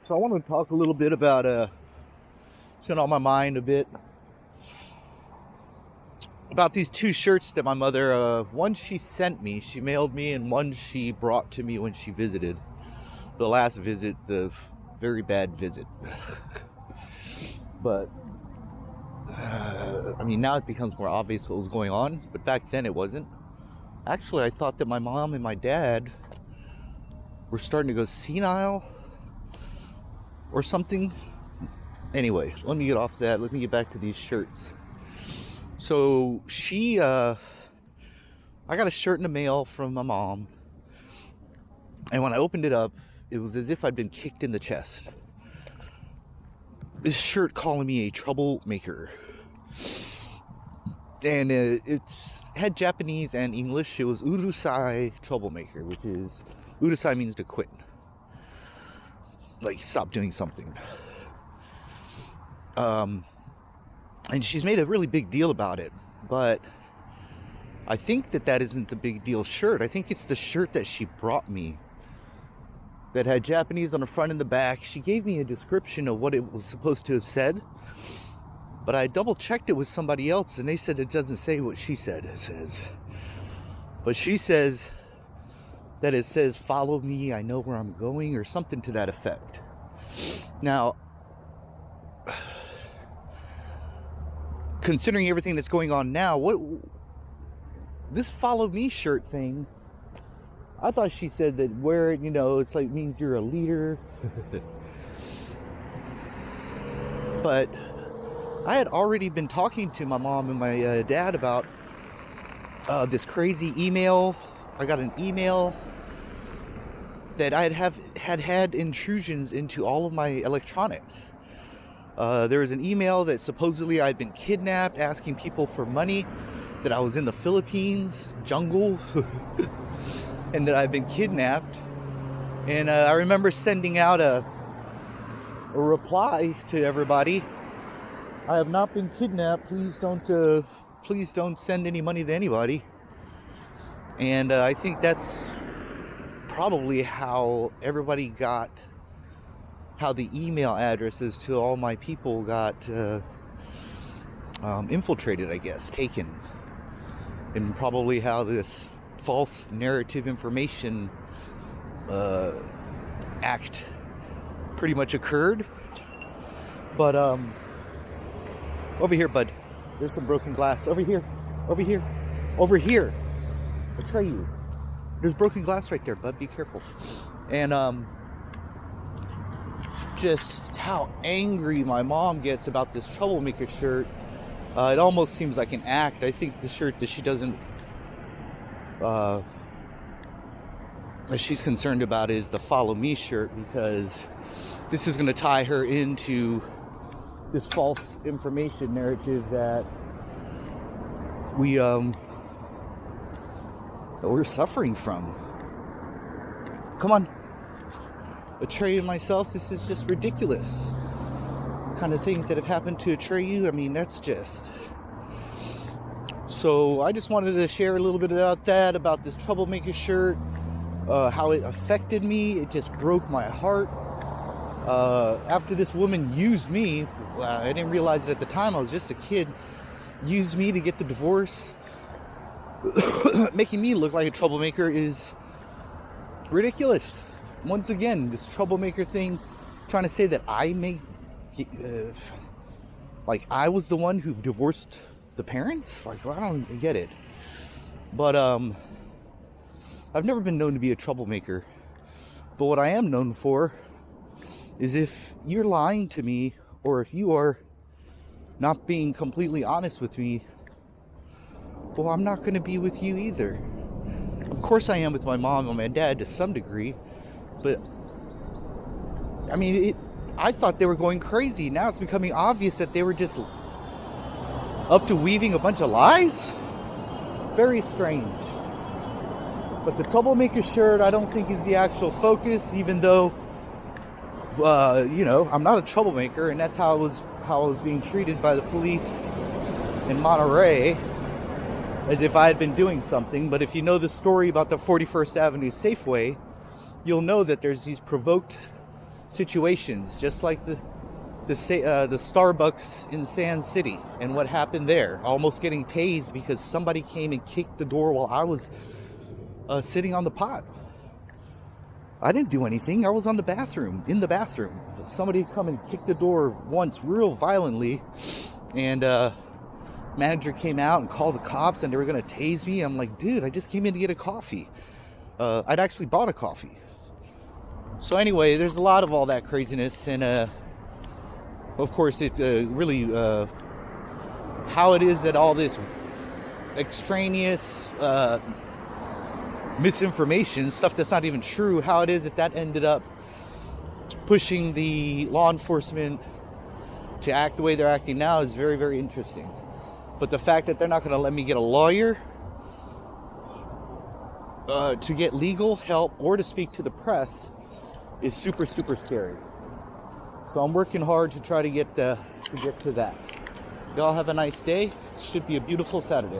So I want to talk a little bit about it's been on my mind a bit about these two shirts that my mother, one she sent me, she mailed me, and one she brought to me when she visited. The last visit, the very bad visit. But I mean, now it becomes more obvious what was going on, but back then it wasn't. Actually, I thought that my mom and my dad were starting to go senile or something. Anyway, let me get off that. Let me get back to these shirts. So I got a shirt in the mail from my mom, and when I opened it up, it was as if I'd been kicked in the chest. This shirt calling me a troublemaker, and it's had Japanese and English. It was Urusai troublemaker, which is, Urusai means to quit, like stop doing something. And she's made a really big deal about it, but I think that isn't the big deal shirt. I think it's the shirt that she brought me that had Japanese on the front and the back. She gave me a description of what it was supposed to have said, but I double checked it with somebody else, and they said it doesn't say what she said it says. But she says that it says, "Follow me, I know where I'm going," or something to that effect. Now, considering everything that's going on now, what this "follow me" shirt thing, I thought she said that wear it, it's like means you're a leader. But I had already been talking to my mom and my dad about this crazy email. I got an email that I had intrusions into all of my electronics. There was an email that supposedly I'd been kidnapped, asking people for money, that I was in the Philippines jungle, and that I've been kidnapped. And I remember sending out a reply to everybody: "I have not been kidnapped. Please don't send any money to anybody." And I think that's probably how everybody got, how the email addresses to all my people got infiltrated, I guess, taken, and probably how this false narrative information act pretty much occurred. But over here, bud, there's some broken glass. Over here, ATREYU, there's broken glass right there, bud, be careful. And just how angry my mom gets about this troublemaker shirt, it almost seems like an act. I think the shirt that she doesn't that she's concerned about is the "follow me" shirt, because this is going to tie her into this false information narrative that we're suffering from. Come on, ATREYU and myself, this is just ridiculous. Kind of things that have happened to ATREYU, I mean, that's just... So I just wanted to share a little bit about that, about this troublemaker shirt, how it affected me. It just broke my heart. After this woman used me, I didn't realize it at the time, I was just a kid, used me to get the divorce. Making me look like a troublemaker is ridiculous. Once again, this troublemaker thing, trying to say that I made, like I was the one who divorced the parents. Like, well, I don't get it. But I've never been known to be a troublemaker. But what I am known for is, if you're lying to me, or if you are not being completely honest with me, well, I'm not going to be with you either. Of course I am with my mom and my dad to some degree, but I mean, I thought they were going crazy. Now it's becoming obvious that they were just up to weaving a bunch of lies. Very strange. But the troublemaker shirt, I don't think, is the actual focus, even though I'm not a troublemaker, and that's how I was being treated by the police in Monterey, as if I had been doing something. But if you know the story about the 41st Avenue Safeway, you'll know that there's these provoked situations, just like the Starbucks in Sand City and what happened there, almost getting tased because somebody came and kicked the door while I was sitting on the pot. I didn't do anything. I was in the bathroom. But somebody had come and kicked the door once real violently, and manager came out and called the cops, and they were gonna tase me. I'm like, dude, I just came in to get a coffee. I'd actually bought a coffee. So anyway, there's a lot of all that craziness, and of course it really how it is that all this extraneous misinformation, stuff that's not even true, how it is that that ended up pushing the law enforcement to act the way they're acting now is very, very interesting. But the fact that they're not going to let me get a lawyer to get legal help or to speak to the press is super, super scary. So I'm working hard to try to get to that. Y'all have a nice day. It should be a beautiful Saturday.